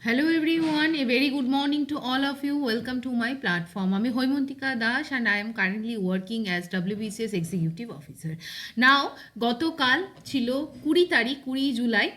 Hello everyone, a very good morning to all of you. Welcome to my platform. আমি Haimantika Das and I am currently working as wbcs executive officer. Now গতকাল ছিল 20 তারিখ 20 জুলাই,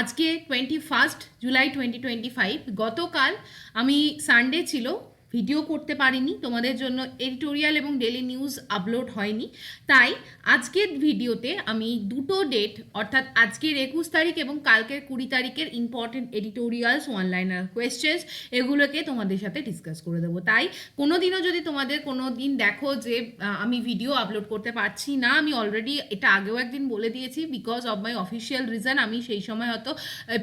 আজকে 21 জুলাই 2025। গতকাল আমি Sunday ছিল, video করতে পারিনি, তোমাদের জন্য এডিটোরিয়াল এবং ডেলি নিউজ আপলোড হয়নি। তাই আজকের ভিডিওতে আমি দুটো ডেট, অর্থাৎ আজকের 21 তারিখ এবং কালকের 20 তারিখের ইম্পর্টেন্ট এডিটোরিয়ালস, ওয়ান লাইনার কোয়েশ্চেন্স, এগুলোকে তোমাদের সাথে ডিসকাস করে দেবো। তাই কোনো দিনও যদি তোমাদের কোনো দিন দেখো যে আমি ভিডিও আপলোড করতে পারছি না, আমি অলরেডি এটা আগেও একদিন বলে দিয়েছি, because of my official reason আমি সেই সময় হয়তো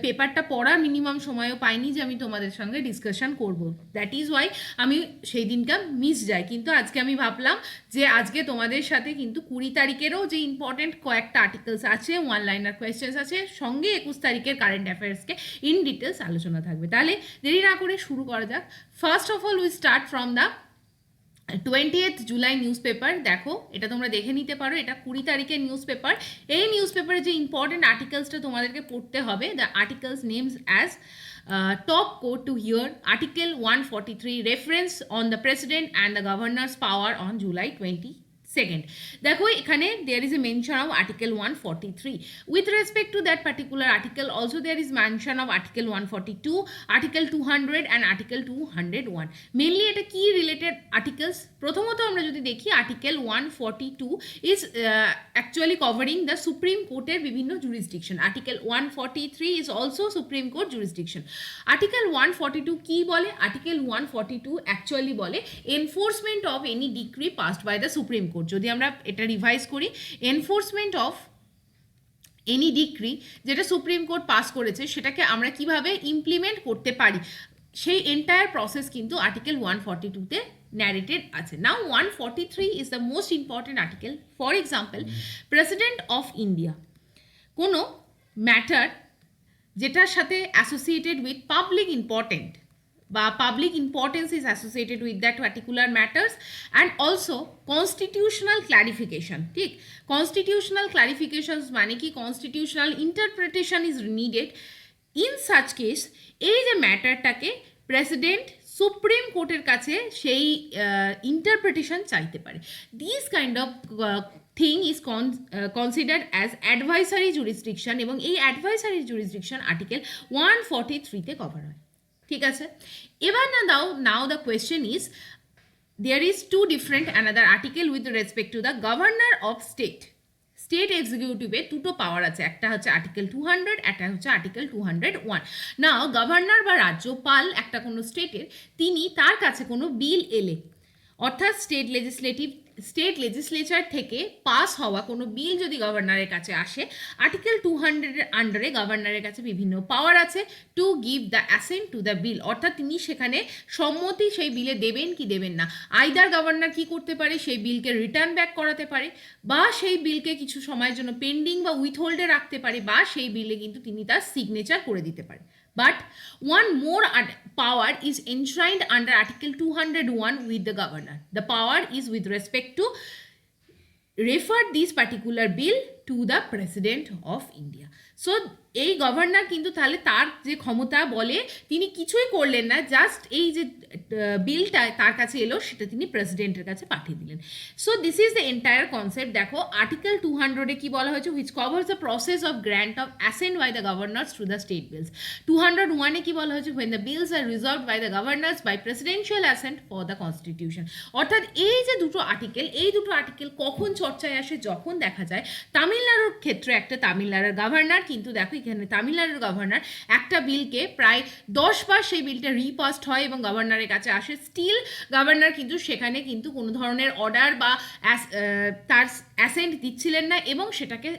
পেপারটা পড়ার মিনিমাম সময়ও পাইনি যে আমি তোমাদের সঙ্গে ডিসকাশন করব। দ্যাট ইজ ওয়াই আমি সেই দিনটা মিস যাই। কিন্তু আজকে আমি ভাবলাম যে আজকে তোমাদের সাথে কিন্তু 20 তারিখেরও যে ইম্পর্টেন্ট কয়েকটা আর্টিকেলস আছে, ওয়ান লাইনার কোয়েশ্চেন্স আছে, সঙ্গে 21 তারিখের কারেন্ট অ্যাফেয়ার্সকে ইন ডিটেলস আলোচনা থাকবে। তাহলে দেরি না করে শুরু করা যাক। First of all we start from the 20th July news paper. দেখো, এটা তোমরা দেখে নিতে পারো, এটা 20 তারিখের নিউজ পেপার। এই নিউজ পেপারে যে ইম্পর্টেন্ট আর্টিকেলসটা তোমাদেরকে পড়তে হবে, the articles names as top quote to hear article 143 reference on the president and the governor's power on July 22nd. দেখো এখানে there is a mention of article 143. With respect to that particular article also there is mention of article 142, article 200 and article 201. Mainly এটা কি related articles? প্রথমত আমরা যদি দেখি article 142 is actually covering the supreme কোর্টের বিভিন্ন jurisdiction. Article 143 is also Supreme Court jurisdiction. Article 142 কি বলে? Article 142 actually বলে enforcement of any decree passed by the Supreme Court. যদি আমরা এটা রিভাইজ করি, এনফোর্সমেন্ট অফ এনি ডিক্রি যেটা সুপ্রিম কোর্ট পাস করেছে সেটাকে আমরা কিভাবে ইমপ্লিমেন্ট করতে পারি, সেই এন্টায়ার প্রসেস কিন্তু আর্টিকেল 142-তে ন্যারেটেড আছে। নাও 143 is the most important article. For example, president of India কোনো ম্যাটার যেটার সাথে অ্যাসোসিয়েটেড উইথ পাবলিক ইম্পর্টেন্ট বা public importance is associated with that particular matters and also constitutional clarification. ঠিক, constitutional ক্ল্যারিফিকেশনস মানে কি? Constitutional interpretation is needed. In such case এই যে ম্যাটারটাকে president supreme কোর্টের কাছে সেই ইন্টারপ্রিটেশন চাইতে পারে। This kind of thing is considered as advisory jurisdiction, এবং এই অ্যাডভাইসারি জুরিসডিকশন আর্টিকেল 143-তে কভার হয়। ঠিক আছে, এবার now the question is there is two different another article with respect to the governor of state. State এক্সিকিউটিভে দুটো power আছে, একটা হচ্ছে আর্টিকেল 200, একটা হচ্ছে আর্টিকেল 201। নাও গভর্নর বা রাজ্যপাল একটা কোনো স্টেটের, তিনি তার কাছে কোনো বিল এলে, অর্থাৎ স্টেট লেজিসলেচার থেকে পাস হওয়া কোনো বিল যদি গভর্নরের কাছে আসে, আর্টিকেল 200-এর আন্ডারে গভর্নরের কাছে বিভিন্ন পাওয়ার আছে to give the accent to the বিল, অর্থাৎ তিনি সেখানে সম্মতি সেই বিলে দেবেন কি দেবেন না। আইদার গভর্নর কি করতে পারে, সেই বিলকে রিটার্ন ব্যাক করাতে পারে, বা সেই বিলকে কিছু সময়ের জন্য পেন্ডিং বা উইথহোল্ডে রাখতে পারে, বা সেই বিলে কিন্তু তিনি তার সিগনেচার করে দিতে পারে। But one more power is enshrined under Article 201 with the governor. The power is with respect to refer this particular bill to the President of India. So এই গভর্নর কিন্তু তাহলে তার যে ক্ষমতা বলে তিনি কিছুই করলেন না, জাস্ট এই যে বিলটা তার কাছে এলো সেটা তিনি প্রেসিডেন্টের কাছে পাঠিয়ে দিলেন। So this is the entire concept. দেখো আর্টিকেল 200-এ কি বলা হয়েছে, which covers the process of grant of assent by the governors to the state bills. 201-এ কি বলা হয়েছে, when the bills are resolved by the governors by presidential assent for the constitution. অর্থাৎ এই যে দুটো আর্টিকেল, এই দুটো আর্টিকেল কখন চর্চায় আসে, যখন দেখা যায় তামিলনাড়ুর ক্ষেত্রে একটা তামিলনাড়ুর গভর্নর, কিন্তু দেখো এখানে তামিলনাড়ুর গভর্নর একটা বিলকে প্রায় 10 বার সেই বিলটা রিপাস্ট হয় এবং গভর্নরের কাছে আসে, স্টিল গভর্নর কিন্তু সেখানে কিন্তু কোনো ধরনের অর্ডার বা তার অ্যাসেন্ট দিচ্ছিলেন না এবং সেটাকে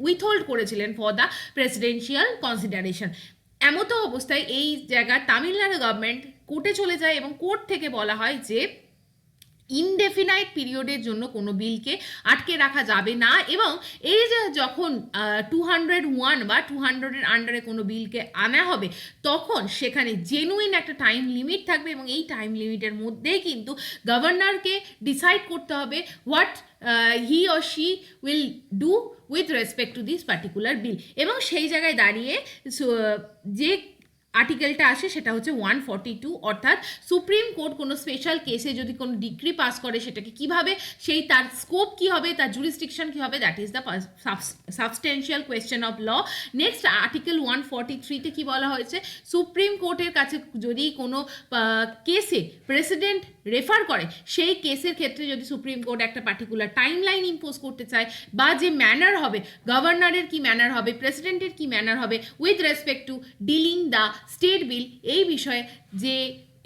উইথহোল্ড করেছিলেন ফর দ্য প্রেসিডেন্সিয়াল কনসিডারেশন। এমতো অবস্থায় এই জায়গায় তামিলনাড়ু গভর্নমেন্ট কোর্টে চলে যায় এবং কোর্ট থেকে বলা হয় যে ইনডেফিনাইট পিরিয়ডের জন্য কোনো বিলকে আটকে রাখা যাবে না, এবং এই যে যখন 201 বা 200-এর আন্ডারে কোনো বিলকে আনা হবে তখন সেখানে জেনুইন একটা টাইম লিমিট থাকবে, এবং এই টাইম লিমিটের মধ্যেই কিন্তু গভর্নরকে ডিসাইড করতে হবে what he or she will do with respect to this particular bill. এবং সেই জায়গায় দাঁড়িয়ে যে আর্টিকেলটা আসে সেটা হচ্ছে 142, অর্থাৎ সুপ্রিম কোর্ট কোনো স্পেশাল কেসে যদি কোনো ডিক্রি পাস করে সেটাকে কিভাবে, সেই তার স্কোপ কী হবে, তার জুরিসডিকশন কী হবে, that is the substantial question of law. Next article 143-তে কী বলা হয়েছে, সুপ্রিম কোর্টের কাছে যদি কোনো কেসে প্রেসিডেন্ট রেফার করে, সেই কেসের ক্ষেত্রে যদি সুপ্রিম কোর্ট একটা পার্টিকুলার টাইম লাইন ইম্পোজ করতে চায়, বা যে ম্যানার হবে, গভর্নরের কি ম্যানার হবে, প্রেসিডেন্টের কি ম্যানার হবে with respect to dealing the state bill, এই বিষয়ে যে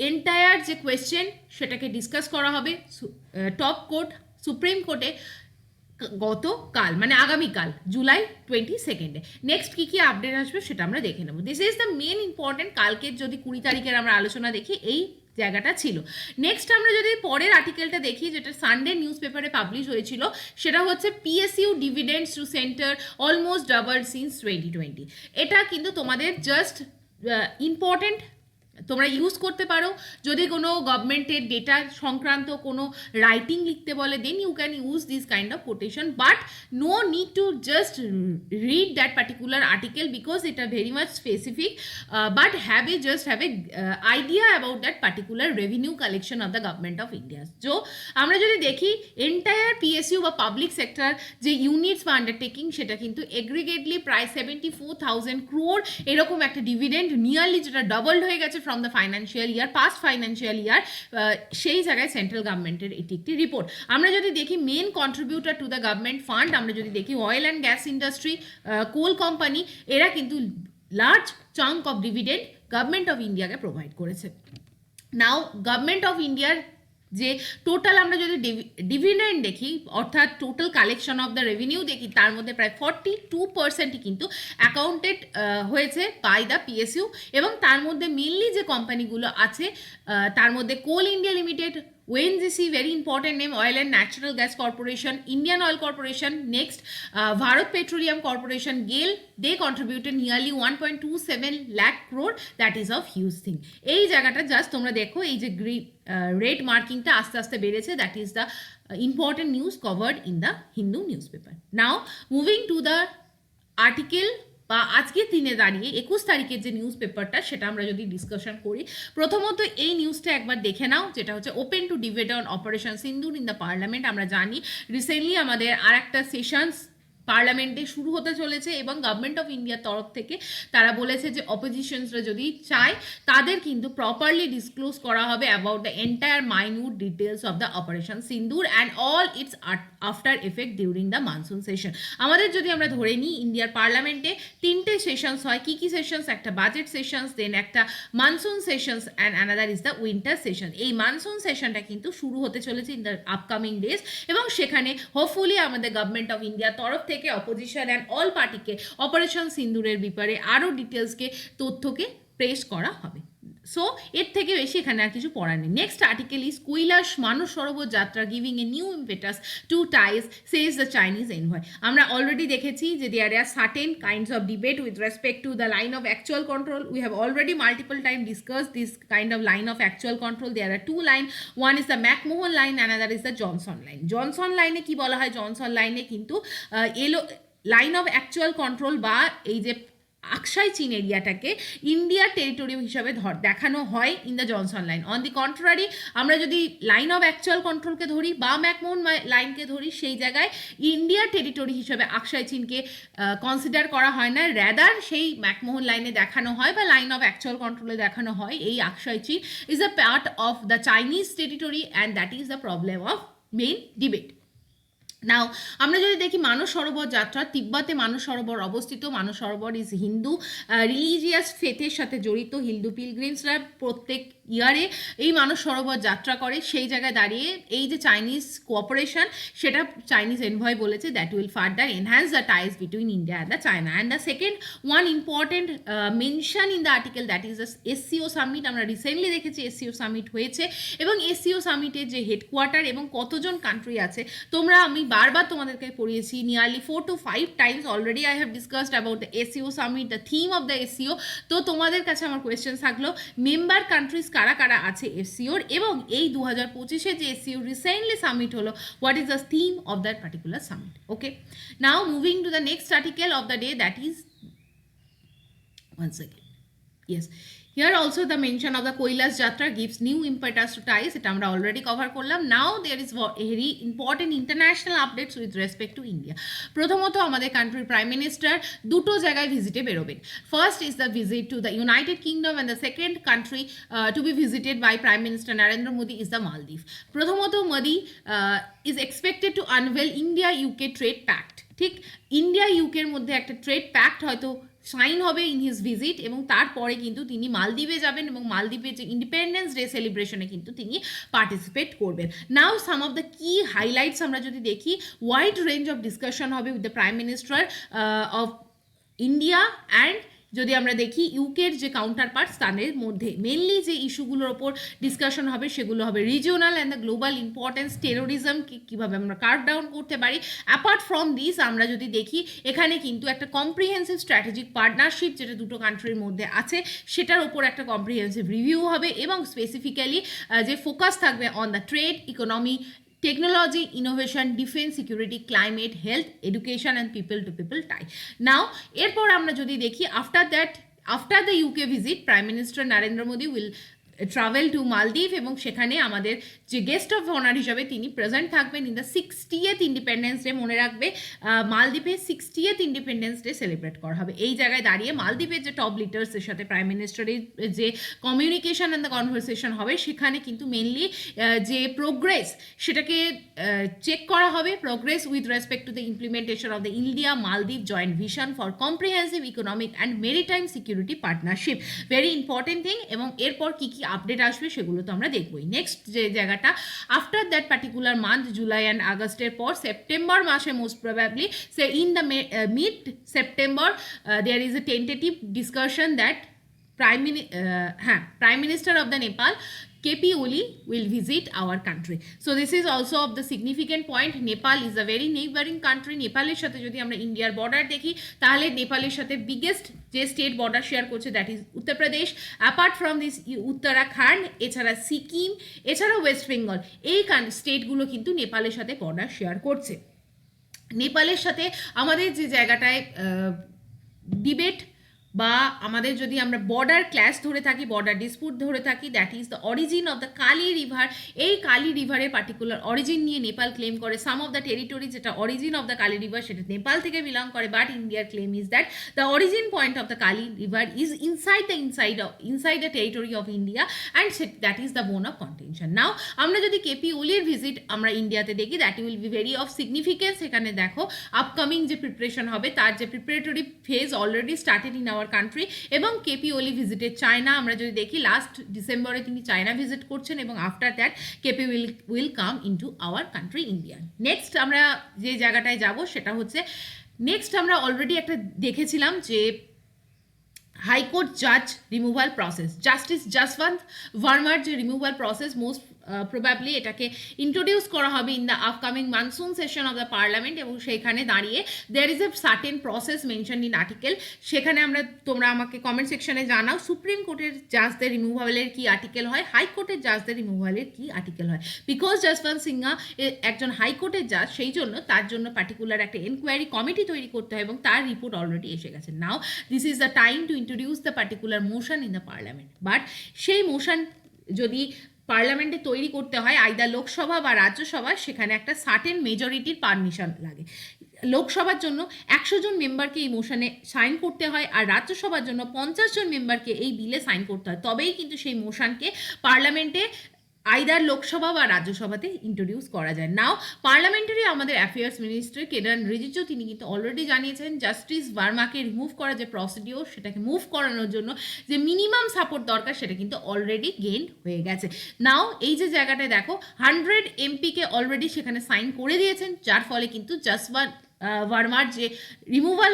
এন্টায়ার যে কোয়েশ্চেন সেটাকে ডিসকাস করা হবে টপ কোর্ট সুপ্রিম কোর্টে গতকাল, মানে আগামীকাল জুলাই 22 নেক্সট কী কী আপডেট আসবে সেটা আমরা দেখে নেব। This is the main important. কালকের যদি 20 তারিখের আমরা আলোচনা দেখি, এই জায়গাটা ছিল। নেক্সট আমরা যদি পরের আর্টিকেলটা দেখি, যেটা সানডে নিউজ পেপারে পাবলিশ হয়েছিল, সেটা হচ্ছে PSU dividends to centre almost double since 2020। এটা কিন্তু তোমাদের জাস্ট ইম্পর্টেন্ট, তোমরা ইউজ করতে পারো যদি কোনো গভর্নমেন্টের ডেটা সংক্রান্ত কোনো রাইটিং লিখতে বলে, then you can use this kind of quotation, but no need to just read that particular article because এটা very much specific, but just have a idea about that particular revenue collection of the government of India. So আমরা যদি দেখি entire PSU বা public sector যে units বা undertaking, সেটা কিন্তু এগ্রিগেটলি প্রায় 74,000 crore এরকম একটা ডিভিডেন্ড নিয়ারলি, যেটা ডাবলড হয়ে গেছে from the financial year, past financial year. সেই জায়গায় সেন্ট্রাল গভর্নমেন্টের এটি একটি রিপোর্ট। আমরা যদি দেখি main contributor to the government fund, আমরা যদি দেখি oil and gas industry, coal company, এরা কিন্তু large chunk of dividend government of ইন্ডিয়াকে প্রোভাইড করেছে। নাও গভর্নমেন্ট অফ ইন্ডিয়ার যে টোটাল আমরা যদি ডিভিডেন্ড দেখি, অর্থাৎ total collection of the revenue দেখি, তার মধ্যে প্রায় 42% কিন্তু অ্যাকাউন্টেড হয়েছে বাই দ্য পিএসইউ, এবং তার মধ্যে মেনলি যে কোম্পানিগুলো আছে তার মধ্যে coal India limited, ONGC, very important name, Oil and Natural Gas Corporation, Indian Oil Corporation, next Bharat Petroleum Corporation, GAIL, they contributed nearly 1.27 lakh crore, that is of huge thing. এই জায়গাটা just তোমরা দেখো, এই যে red মার্কিংটা আস্তে আস্তে বেড়েছে, that is the important news covered in the Hindu news paper. Now moving to the article বা আজকের দিনে দাঁড়িয়ে 21 তারিখের যে নিউজ পেপারটা, সেটা আমরা যদি ডিসকাশন করি, প্রথমত এই নিউজটা একবার দেখে নাও, যেটা হচ্ছে open to debate on operation Sindoor in the parliament. আমরা জানি রিসেন্টলি আমাদের আর একটা সেশনস পার্লামেন্টে শুরু হতে চলেছে, এবং গভর্নমেন্ট অফ ইন্ডিয়ার তরফ থেকে তারা বলেছে যে অপোজিশনসরা যদি চায় তাদের কিন্তু প্রপারলি ডিসক্লোজ করা হবে about the entire minute details of the operation Sindoor and all its after effect during the monsoon session. আমাদের যদি আমরা ধরে নিই, ইন্ডিয়ার পার্লামেন্টে 3টে সেশনস হয়। কী কী সেশনস? একটা বাজেট সেশনস, দেন একটা monsoon sessions, and another is the winter session. এই মানসুন সেশনটা কিন্তু শুরু হতে চলেছে ইন দ্য আপকামিং ডেজ, এবং সেখানে হোপফুলি আমাদের গভর্নমেন্ট অফ ইন্ডিয়ার তরফ থেকে অপোজিশন অ্যান্ড অল পার্টিকে অপারেশন সিন্দুরের ব্যাপারে আরও ডিটেলসকে, তথ্যকে প্রেস করা হবে। সো এর থেকে বেশি এখানে আর কিছু পড়ার নেই। Next article is Kailash Manas Sarovar Yatra giving a new impetus to ties says the Chinese envoy. আমরা অলরেডি দেখেছি যে there are certain kinds of debate with respect to the line of actual control. We have already multiple time discuss this kind of line of actual control. There are 2 line, one is the McMahon line, another is the Johnson line. Johnson লাইনে কি বলা হয়? Johnson লাইনে কিন্তু line of actual control বা এই যে আকসাই চীন এরিয়াটাকে ইন্ডিয়ার টেরিটোরি হিসাবে দেখানো হয় in the Johnson line. On the contrary, আমরা যদি লাইন অফ অ্যাকচুয়াল কন্ট্রোলকে ধরি বা ম্যাকমোহন লাইনকে ধরি, সেই জায়গায় ইন্ডিয়ার টেরিটোরি হিসাবে আকসাই চীনকে কনসিডার করা হয় না, র্যাদার সেই ম্যাকমোহন লাইনে দেখানো হয় বা লাইন অফ অ্যাকচুয়াল কন্ট্রোলে দেখানো হয় এই Aksai Chin is a part of the Chinese territory, and that is the problem of main debate. Now আমরা যদি দেখি মানস সরোবর যাত্রা, তিব্বতে মানস সরোবর অবস্থিত। মানস সরোবর ইজ হিন্দু রিলিজিয়াস ফেথের সাথে জড়িত। হিন্দু পিলগ্রিমসরা প্রত্যেক ইয়ারে এই মানস সরোবর যাত্রা করে। সেই জায়গায় দাঁড়িয়ে এই যে চাইনিজ কোঅপারেশন, সেটা চাইনিজ এনভয় বলেছে that will further enhance the ties between India and the China. And the second one important mention in the article, that is the SCO summit. আমরা রিসেন্টলি দেখেছি এসসিও সামিট হয়েছে, এবং SCO সামিটের যে headquarter এবং কতজন country আছে, তোমরা আমি বারবার তোমাদেরকে পড়িয়েছি, nearly 4 to 5 times already I have discussed about the SCO summit, the theme of the SCO. তো তোমাদের কাছে আমার কোয়েশ্চেন থাকলো, মেম্বার কান্ট্রিজ কারা কারা আছে এসসিওর, এবং এই 2025-এ যে এসসিও রিসেন্টলি সামিট হলো, what is the theme of that particular summit. Okay, now moving to the next article of the day, that is once again Yes. Here also the mention of the Kailash Jatra gives new impetus to ties. এটা আমরা already cover করলাম. Now there is very important international updates with respect to India. প্রথমত আমাদের কান্ট্রির prime minister দুটো জায়গায় ভিজিটে বেরোবেন. First is the visit to the United Kingdom and the second country to be visited by Prime Minister Narendra Modi is the Maldives. প্রথমত Modi is expected to unveil India-UK trade pact. ঠিক India ইউকের মধ্যে একটা trade pact হয়তো sign হবে in his visit এবং তারপরে কিন্তু তিনি মালদ্বীপে যাবেন এবং মালদ্বীপের যে ইন্ডিপেন্ডেন্স ডে সেলিব্রেশনে কিন্তু তিনি পার্টিসিপেট করবেন. নাও সাম অফ দ্য কি হাইলাইটস আমরা যদি দেখি, ওয়াইড রেঞ্জ অফ ডিসকাশন হবে with the prime minister of India and যদি আমরা দেখি ইউকের যে কাউন্টার পার্টস তাদের মধ্যে মেনলি যে ইস্যুগুলোর ওপর ডিসকাশন হবে সেগুলো হবে regional and the global importance, টেরোরিজমকে কীভাবে আমরা কার্ভ ডাউন করতে পারি. অ্যাপার্ট ফ্রম দিস আমরা যদি দেখি এখানে কিন্তু একটা কম্প্রিহেন্সিভ স্ট্র্যাটেজিক পার্টনারশিপ যেটা দুটো কান্ট্রির মধ্যে আছে সেটার ওপর একটা কম্প্রিহেন্সিভ রিভিউ হবে এবং স্পেসিফিক্যালি যে ফোকাস থাকবে on the trade, economy, technology, innovation, defense, security, climate, health, education and people to people tie. Now এরপর আমরা যদি দেখি after the UK visit, Prime Minister Narendra Modi will travel to মালদ্বীপ এবং সেখানে আমাদের যে গেস্ট অফ অনার হিসাবে তিনি প্রেজেন্ট থাকবেন in the 60th independence day. মনে রাখবে মালদ্বীপে 60th ইন্ডিপেন্ডেন্স ডে সেলিব্রেট করা হবে. এই জায়গায় দাঁড়িয়ে মালদ্বীপের যে টপ লিডার্সের সাথে প্রাইম মিনিস্টারের যে কমিউনিকেশন অ্যান্ড দ্য কনভারসেশন হবে সেখানে কিন্তু মেনলি যে প্রোগ্রেস সেটাকে চেক করা হবে. Progress with respect to the implementation of the India Maldwip joint vision for comprehensive economic and maritime security partnership, very important thing. এবং এরপর কী কী আপডেট আসবে সেগুলো তো আমরা দেখবই. নেক্সট যে জায়গাটা after that particular month July and আগস্টের পর সেপ্টেম্বর মাসে most probably say in the mid September there is a tentative discussion that Prime Minister of the Nepal KP Oli will visit our country. So this is also of the significant point. Nepal is a very neighboring country. নেপালের সাথে যদি আমরা ইন্ডিয়ার border দেখি তাহলে নেপালের সাথে biggest যে স্টেট বর্ডার শেয়ার করছে that is Uttar Pradesh. Apart from this Uttarakhand, এছাড়া সিকিম, এছাড়াও ওয়েস্ট বেঙ্গল, এই স্টেটগুলো কিন্তু নেপালের সাথে বর্ডার শেয়ার করছে. নেপালের সাথে আমাদের যে জায়গাটায় ডিবেট বা আমাদের যদি আমরা বর্ডার ক্ল্যাশ ধরে থাকি, বর্ডার ডিসপুট ধরে থাকি, that is the origin of the Kali river. এই কালি রিভারের পার্টিকুলার অরিজিন নিয়ে নেপাল ক্লেম করে. সাম অফ দ্য টেরিটরি যেটা origin of the Kali river সেটা নেপাল থেকে বিলং করে, বাট ইন্ডিয়ার claim is that the origin point of the Kali river is inside the territory of India and that is the bone of contention. Now আমরা যদি KP ওলির visit আমরা ইন্ডিয়াতে দেখি, that will be very of significance. এখানে দেখো upcoming যে preparation হবে তার যে preparatory phase already started in our country. এবং কেপি ওলি ভিজিটেড চায়না. আমরা যদি দেখি লাস্ট ডিসেম্বরে তিনি চায়না ভিজিট করছেন এবং after that KP will come into our country India. Next আমরা যে জায়গাটায় যাব সেটা হচ্ছে, নেক্সট আমরা অলরেডি একটা দেখেছিলাম যে হাইকোর্ট জাজ রিমুভাল প্রসেস, জাস্টিস যশবন্ত ভার্মার যে রিমুভাল প্রসেস মোস্ট প্রবাবলি এটাকে ইন্ট্রোডিউস করা হবে in the upcoming monsoon session of the parliament এবং সেইখানে দাঁড়িয়ে there is a certain process mention in article. সেখানে তোমরা আমাকে কমেন্ট সেকশনে জানাও সুপ্রিম কোর্টের জাজদের রিমুভালের কি আর্টিকেল হয়, হাইকোর্টের জাজদের রিমুভালের কি আর্টিকেল হয়. বিকজ যশবন্ত সিনহা একজন হাইকোর্টের জাজ, সেই জন্য তার জন্য পার্টিকুলার একটা এনকোয়ারি কমিটি তৈরি করতে হয় এবং তার রিপোর্ট অলরেডি এসে গেছে. Now this is the time to introduce the particular motion in the parliament. But সেই মোশন যদি পার্লামেন্টে তৈরি করতে হয় আইদার লোকসভা বা রাজ্যসভা, সেখানে একটা সার্টেন মেজরিটির পারমিশন লাগে. লোকসভার জন্য 100 জন মেম্বারকে এই মোশনে সাইন করতে হয় আর রাজ্যসভার জন্য 50 জন মেম্বারকে এই বিলে সাইন করতে হয়, তবেই কিন্তু সেই মোশনকে পার্লামেন্টে আইদার লোকসভা বা রাজ্যসভাতে ইন্ট্রোডিউস করা যায়. নাও পার্লামেন্টারি আমাদের অ্যাফেয়ার্স মিনিস্টার কিরণ রিজিজু তিনি কিন্তু অলরেডি জানিয়েছেন জাস্টিস ভার্মাকে রিমুভ করা যে প্রসিডিওর সেটাকে মুভ করানোর জন্য যে মিনিমাম সাপোর্ট দরকার সেটা কিন্তু অলরেডি গেইন হয়ে গেছে. নাও এই যে জায়গাটায় দেখো 100 এমপিকে অলরেডি সেখানে সাইন করে দিয়েছেন, যার ফলে কিন্তু যশবন্ত ভার্মার যে রিমুভাল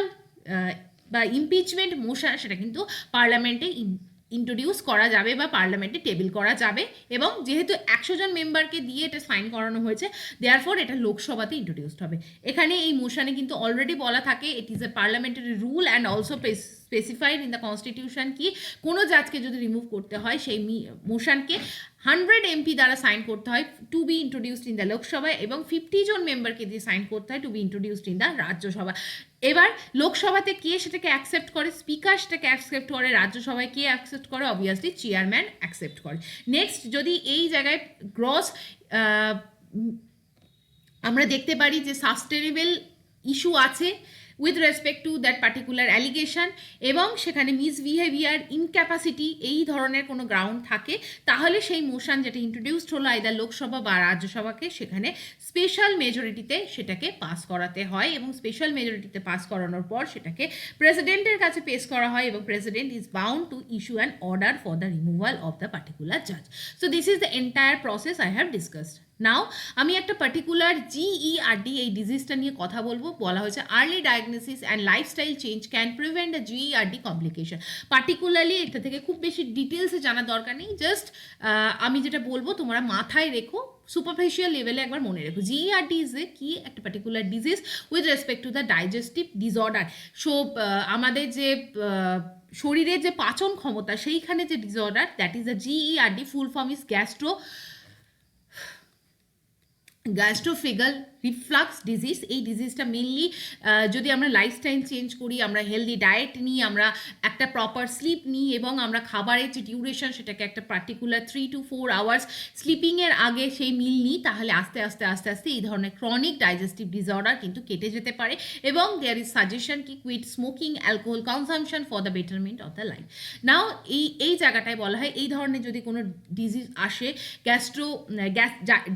বা ইমপিচমেন্ট মোশন সেটা কিন্তু পার্লামেন্টে ইন্ট্রোডিউস করা যাবে বা পার্লামেন্টে টেবিল করা যাবে. এবং যেহেতু 100 জন মেম্বারকে দিয়ে এটা সাইন করানো হয়েছে দেয়ারফর এটা লোকসভাতে ইন্ট্রোডিউসড হবে. এখানে এই মোশনে কিন্তু অলরেডি বলা থাকে it is a parliamentary rule and also specified in the constitution কি কোনো জাজকে যদি রিমুভ করতে হয় সেই মোশনকে 100 MP দ্বারা সাইন করতে হয় to be introduced in the Lok Sabha এবং 50 জন মেম্বারকে দিয়ে সাইন করতে হয় to be introduced in the Rajya Sabha. এবার লোকসভাতে কে সেটাকে অ্যাকসেপ্ট করে, স্পিকার সেটাকে অ্যাকসেপ্ট করে, রাজ্যসভায় কে অ্যাকসেপ্ট করে, অবভিয়াসলি চেয়ারম্যান অ্যাকসেপ্ট করে। নেক্সট, যদি এই জায়গায় গ্রস আমরা দেখতে পারি যে সাস্টেনেবল ইস্যু আছে with respect to that particular allegation এবং সেখানে মিসবিহেভিয়ার, ইনক্যাপাসিটি এই ধরনের কোনো গ্রাউন্ড থাকে, তাহলে সেই মোশন যেটা ইন্ট্রোডিউসড হলো আইদার লোকসভা বা রাজ্যসভাকে সেখানে স্পেশাল মেজরিটিতে সেটাকে পাস করাতে হয় এবং স্পেশাল মেজরিটিতে পাস করানোর পর সেটাকে প্রেসিডেন্টের কাছে পেশ করা হয় এবং president is bound to issue an order for the removal of the particular জাজ। So this is the entire process I have discussed. Now আমি একটা পার্টিকুলার GERD এই ডিজিজটা নিয়ে কথা বলবো। বলা হয়েছে early diagnosis and lifestyle change can prevent the GERD complication. Particularly এটা থেকে খুব বেশি ডিটেলসে জানার দরকার নেই, জাস্ট আমি যেটা বলবো তোমরা মাথায় রেখো, সুপারফিশিয়াল লেভেলে একবার মনে রেখো। GERD ইজ এ কি একটা particular disease with respect to the digestive disorder. So আমাদের যে শরীরের যে পাচন ক্ষমতা সেইখানে যে disorder, that is the GERD। Full form is gastroesophageal reflux disease. এই ডিজিজটা মেনলি যদি আমরা লাইফস্টাইল চেঞ্জ করি, আমরা হেলদি ডায়েট নিই, আমরা একটা প্রপার স্লিপ নিই এবং আমরা খাবারের যে ডিউরেশন সেটাকে একটা পার্টিকুলার 3 to 4 আওয়ার্স স্লিপিংয়ের আগে সেই মিল নিই, তাহলে আস্তে আস্তে আস্তে আস্তে এই ধরনের ক্রনিক ডাইজেস্টিভ ডিসঅর্ডার কিন্তু কেটে যেতে পারে এবং দেয়ার ইজ সাজেশন কি quit smoking, alcohol consumption for the betterment of the life. Now এই জায়গাটায় বলা হয় এই ধরনের যদি কোনো ডিজিজ আসে,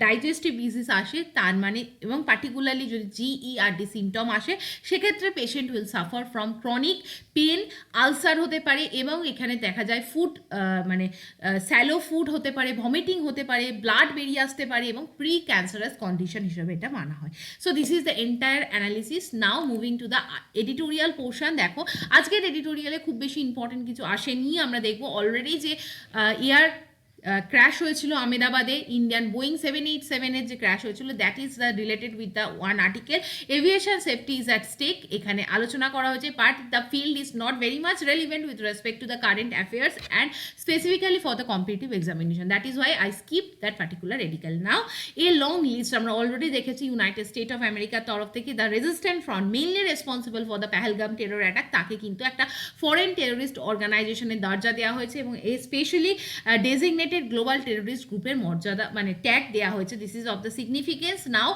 ডাইজেস্টিভ ডিজিজ আসে, তার মানে এবং পার্টিকুলারলি যদি GERD সিমটম আসে, সেক্ষেত্রে patient will suffer from chronic pen, ulcer হতে পারে এবং এখানে দেখা যায় ফুড মানে স্যালো ফুড হতে পারে, ভমিটিং হতে পারে, ব্লাড বেরিয়ে আসতে পারে এবং প্রি ক্যান্সারাস কন্ডিশন হিসেবে এটা মানা হয়। So this is the entire analysis. Now moving to the editorial portion. দেখো আজকের এডিটোরিয়ালে খুব বেশি ইম্পর্টেন্ট কিছু আসেনি। আমরা দেখবো অলরেডি যে ক্র্যাশ হয়েছিল আহমেদাবাদে, ইন্ডিয়ান বোয়িং 787 এর যে ক্র্যাশ হয়েছিল, that is the related with the one article. Aviation safety is at stake এখানে আলোচনা করা হয়েছে, but the field is not very much relevant with respect to the current affairs and specifically for the competitive examination. That is why I skip that particular article. Now a long list আমরা already দেখেছি united state of আমেরিকার তরফ থেকে the resistant front mainly responsible for the Pahalgam terror attack, তাকে কিন্তু একটা foreign terrorist অর্গানাইজেশনের দরজা দেওয়া হয়েছে এবং স্পেশালি ডেজিগনেটেড গ্লোবাল টেরোরিস্ট গ্রুপের মর্যাদা মানে ট্যাগ দেওয়া হয়েছে। This is of the significance. Now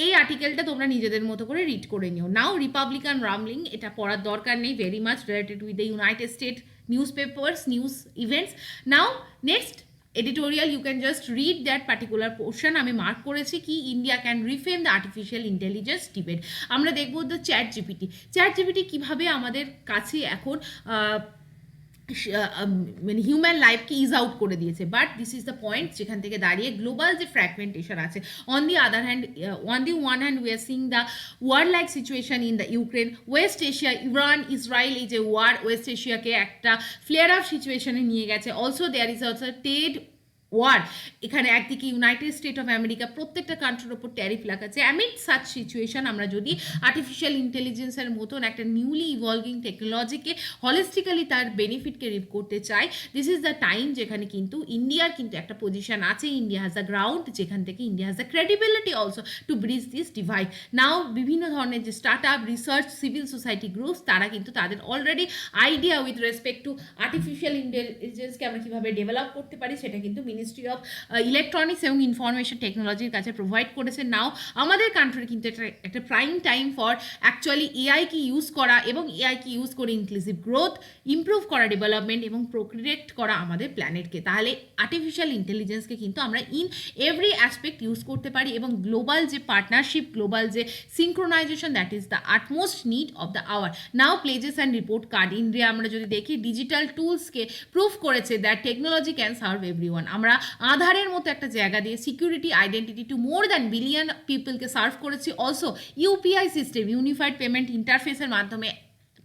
এই আর্টিকেলটা তোমরা নিজেদের মতো করে রিড করে নিও। নাও রিপাবলিকান রামলিং, এটা পড়ার দরকার নেই, very much related with the United state news papers, news events. Now next editorial, you can just read that particular portion. আমি মার্ক করেছি কি India can reframe the artificial intelligence debate. আমরা দেখবো the chat GPT কিভাবে আমাদের কাছে এখন মানে হিউম্যান লাইফকে ইজ আউট করে দিয়েছে। But this is the point যেখান থেকে দাঁড়িয়ে গ্লোবাল যে ফ্র্যাগমেন্টেশন আছে, on the one hand we are Singh the were like situation in the Ukraine, West Asia, Iran Israel, এই যে ওয়ার ওয়েস্ট এশিয়াকে একটা ফ্লেয়ার আপ সিচুয়েশনে নিয়ে গেছে। Also there is also trade war, এখানে একদিকে ইউনাইটেড স্টেট অফ আমেরিকা প্রত্যেকটা কান্ট্রির ওপর ট্যারিফ লাগাচ্ছে। অ্যামিড সাচ সিচুয়েশন আমরা যদি আর্টিফিশিয়াল ইন্টেলিজেন্সের মতন একটা নিউলি ইভলভিং টেকনোলজিকে হলিস্টিক্যালি তার বেনিফিটকে রিপ করতে চাই, দিস ইজ দ্য টাইম যেখানে কিন্তু ইন্ডিয়ার কিন্তু একটা পজিশন আছে, ইন্ডিয়া হ্যাজ দ্য গ্রাউন্ড, যেখান থেকে India has the credibility also to bridge this divide. Now বিভিন্ন ধরনের যে start up, research, civil society groups, তারা কিন্তু তাদের already idea with respect to artificial ইন্টেলিজেন্সকে আমরা কীভাবে ডেভেলপ করতে পারি সেটা কিন্তু মিনিস্ট্রি অফ ইলেকট্রনিক্স এবং ইনফরমেশন টেকনোলজির কাছে প্রোভাইড করেছে। নাও আমাদের কান্ট্রি কিন্তু একটা প্রাইম টাইম ফর অ্যাকচুয়ালি এআইকে ইউজ করা এবং এআইকে ইউজ করে ইনক্লুসিভ গ্রোথ, ইমপ্রুভ করা ডেভেলপমেন্ট এবং প্রোক্রিয়েট করা আমাদের প্ল্যানেটকে। তাহলে আর্টিফিশিয়াল ইন্টেলিজেন্সকে কিন্তু আমরা ইন এভরি অ্যাসপেক্ট ইউজ করতে পারি এবং গ্লোবাল যে পার্টনারশিপ, গ্লোবাল যে synchronisation, that is the utmost need of the hour. Now pledges and report card India আমরা যদি দেখি ডিজিটাল টুলসকে প্রুভ করেছে that technology can serve everyone. আমরা আধারের মতো একটা জায়গা দিয়ে security, identity to more than billion পিপলকে সার্ভ করেছি। Also UPI system, unified payment ইন্টারফেসের মাধ্যমে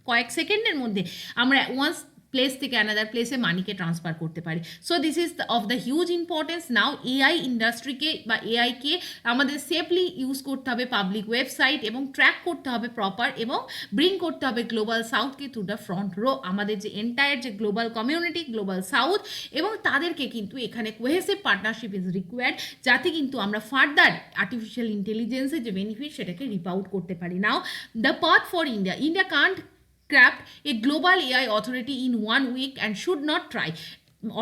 কয়েক সেকেন্ডের মধ্যে আমরা ওয়ান্স প্লেস থেকে অ্যানাদার প্লেসে মানিকে ট্রান্সফার করতে পারি। So this is of the huge importance. Now AI ইন্ডাস্ট্রিকে বা এআইকে আমাদের সেফলি ইউজ করতে হবে পাবলিক ওয়েবসাইট এবং ট্র্যাক করতে হবে প্রপার এবং ব্রিং করতে হবে গ্লোবাল সাউথকে টু দ্য ফ্রন্ট রো। আমাদের যে এন্টায়ার যে গ্লোবাল কমিউনিটি গ্লোবাল সাউথ এবং তাদেরকে কিন্তু এখানে কোহেসিভ পার্টনারশিপ ইজ রিকোয়ার্ড, যাতে কিন্তু আমরা ফার্দার আর্টিফিশিয়াল ইন্টেলিজেন্সের যে বেনিফিট সেটাকে রিপ আউট করতে পারি। Now the path for India can't craft a global AI authority in 1 week and should not try।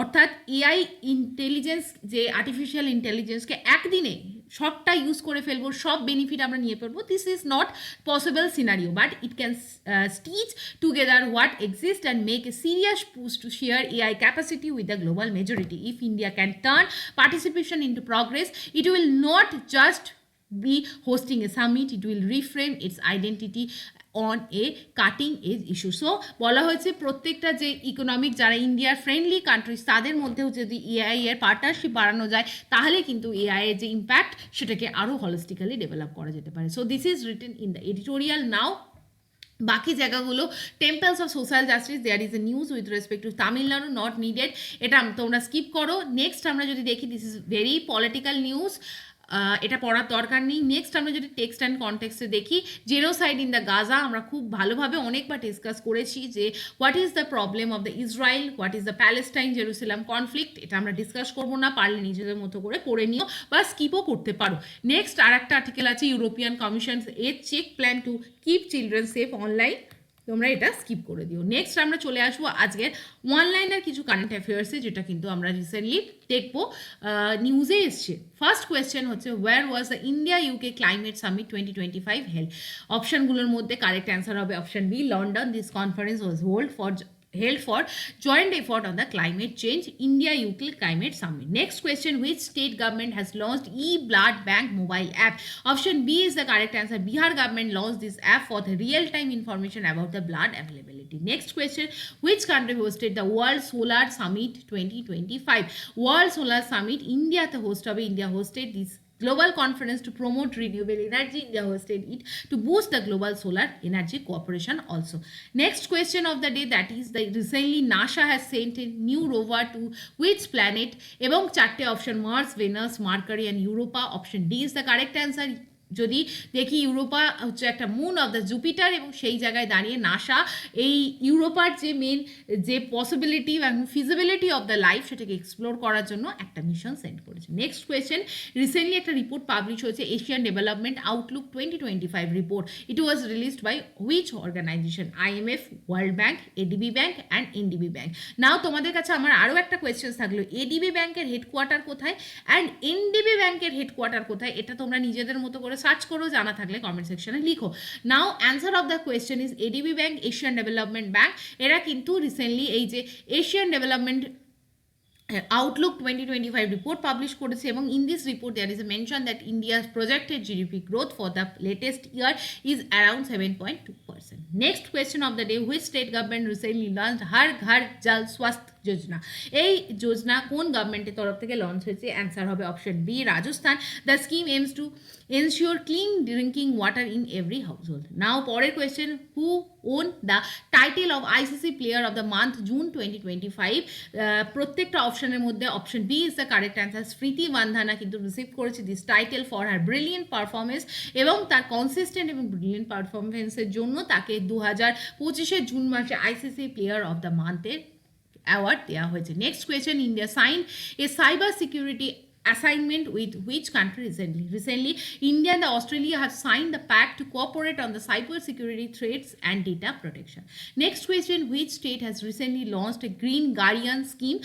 অর্থাৎ এআই ইন্টেলিজেন্স যে আর্টিফিশিয়াল ইন্টেলিজেন্সকে একদিনে সবটা ইউজ করে ফেলবো, সব বেনিফিট আমরা নিয়ে ফেলবো, this is not possible scenario, but it can stitch together what exist and make a serious push to share AI capacity with the global majority. If India can turn participation into progress, it will not just be hosting a summit, it will reframe its identity on a cutting edge issue. So বলা হয়েছে প্রত্যেকটা যে economic যারা ইন্ডিয়ার friendly countries তাদের মধ্যেও যদি AI এর পার্টনারশিপ বাড়ানো যায় তাহলে কিন্তু এআই এর যে ইম্প্যাক্ট সেটাকে আরও হলিস্টিক্যালি ডেভেলপ করা যেতে পারে। So this is written in the editorial. Now বাকি জায়গাগুলো temples of social justice, there is a news with respect to Tamil Nadu, not needed, এটা তোমরা স্কিপ করো। নেক্সট আমরা যদি দেখি, this is very political news, এটা পড়ার দরকার নেই। নেক্সট আমরা যদি টেক্সট অ্যান্ড কনটেক্সটে দেখি, জেনোসাইড ইন দ্য গাজা, আমরা খুব ভালোভাবে অনেকবার ডিসকাস করেছি যে what is the problem of the Israel, what is the Palestine Jerusalem conflict, এটা আমরা ডিসকাস করবো না, পারলে নিজেদের মতো করে পড়ে নিও বা স্কিপও করতে পারো। নেক্সট আর একটা আর্টিকেল আছে, European commission a check plan to keep children safe online, তোমরা এটা স্কিপ করে দিও। নেক্সট আমরা চলে আসবো আজকের অনলাইনের কিছু কারেন্ট অ্যাফেয়ার্সে, যেটা কিন্তু আমরা রিসেন্টলি দেখবো নিউজে এসছে। ফার্স্ট কোয়েশ্চেন হচ্ছে, where was the India UK climate summit 2025 held? অপশনগুলোর মধ্যে কারেক্ট অ্যান্সার হবে option B, London. This conference was held for joint effort on the climate change, India-UK Climate Summit. Next question, which state government has launched e-blood bank mobile app? Option B is the correct answer. Bihar government launched this app for the real-time information about the blood availability. Next question, which country hosted the World Solar Summit 2025? World Solar Summit, India the host of India hosted this global conference to promote renewable energy. India hosted it to boost the global solar energy cooperation also. Next question of the day, that is the recently NASA has sent a new rover to which planet? এবং চারটে option, Mars, Venus, Mercury and Europa. Option D is the correct answer. যদি দেখি, Europa হচ্ছে একটা moon of the Jupiter এবং সেই জায়গায় দাঁড়িয়ে নাসা এই ইউরোপার যে মেন যে পসিবিলিটি এবং ফিজিবিলিটি অফ দ্য লাইফ সেটাকে এক্সপ্লোর করার জন্য একটা মিশন সেন্ড করেছে। নেক্সট কোয়েশ্চেন, রিসেন্টলি একটা রিপোর্ট পাবলিশ হয়েছে, Asian development outlook 2025 report. It was released by which organisation? IMF, world bank, ADB bank and NDB bank. Now তোমাদের কাছে আমার আরও একটা কোয়েশ্চেন থাকলো, এডিবি ব্যাংকের হেডকোয়ার্টার কোথায় অ্যান্ড এনডিবি ব্যাংকের হেডকোয়ার্টার কোথায়? এটা তোমরা নিজেদের মতো করে সার্চ করো, জানা থাকলে কমেন্ট সেকশনে লিখো। Now answer of the question is ADB bank, Asian development bank. এরা কিন্তু রিসেন্টলি এই যে Asian development Outlook 2025 report published করেছে এবং in this report there is a mention that India's projected GDP growth for the latest year is around 7.2%. Next question of the day, which state government recently launched Har Ghar Jal Swasth যোজনা? এই যোজনা কোন গভর্নমেন্টের তরফ থেকে launch হয়েছে? Answer হবে option B, Rajasthan. The scheme aims to ensure clean drinking water in every household. Now পরের question, who won the title of ICC player of the month June 2025? প্রত্যেকটা অপশনের মধ্যে option B is the correct answer. Smriti Mandhana কিন্তু receive করেছে this title for her brilliant performance এবং তার consistent এবং brilliant পারফরমেন্সের জন্য তাকে 2025 জুন মাসে আইসিসি প্লেয়ার অফ দ্য মান্থের অ্যাওয়ার্ড দেওয়া হয়েছে। Next question, India sign a cyber security assignment with which country recently? Recently, India and Australia have signed the pact to cooperate on the cyber security threats and data protection. Next question, which state has recently launched a Green Guardian scheme?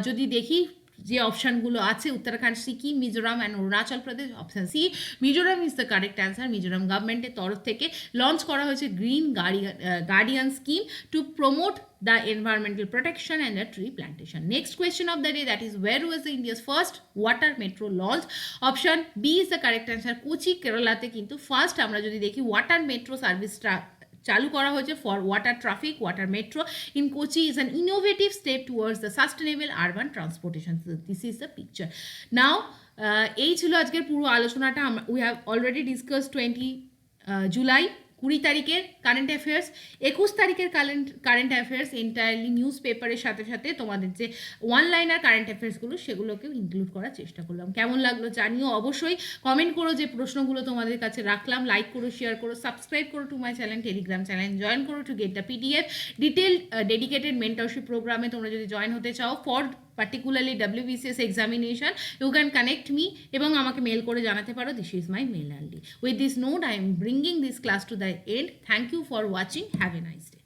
যদি দেখি যে অপশানগুলো আছে, Uttarakhand, Sikkim, Mizoram and Arunachal Pradesh. Option C, Mizoram is the correct answer. Mizoram গভর্নমেন্টের তরফ থেকে launch করা হয়েছে green guardian scheme to promote the environmental protection and the tree plantation. Next question of the day, that is where was India's first water metro launched? Option B is the correct answer. Kochi, কেরালাতে কিন্তু first আমরা যদি দেখি water metro সার্ভিসটা চালু করা হয়েছে for water traffic. Water metro in Kochi is an innovative step towards the sustainable urban transportation. This is the picture. Now এই ছিল আজকের পুরো আলোচনাটা। We have already discuss 20 July 20 তারিখের কারেন্ট অ্যাফেয়ার্স, 21 তারিখের কারেন্ট অ্যাফেয়ার্স এন্টায়ারলি নিউজ পেপারের সাথে সাথে তোমাদের যে ওয়ান লাইনার কারেন্ট অ্যাফেয়ার্সগুলো সেগুলোকেও ইনক্লুড করার চেষ্টা করলাম। কেমন লাগলো জানিও, অবশ্যই কমেন্ট করো যে প্রশ্নগুলো তোমাদের কাছে রাখলাম, লাইক করো, শেয়ার করো, সাবস্ক্রাইব করো to my channel, telegram channel join করো to get the PDF detail dedicated mentorship প্রোগ্রামে তোমরা যদি জয়েন হতে চাও for particularly WBCS examination, you can connect me এবং আমাকে মেল করে জানাতে পারো, this is my mail ID. With this note, I am bringing this class to the end. Thank you for watching. Have a nice day.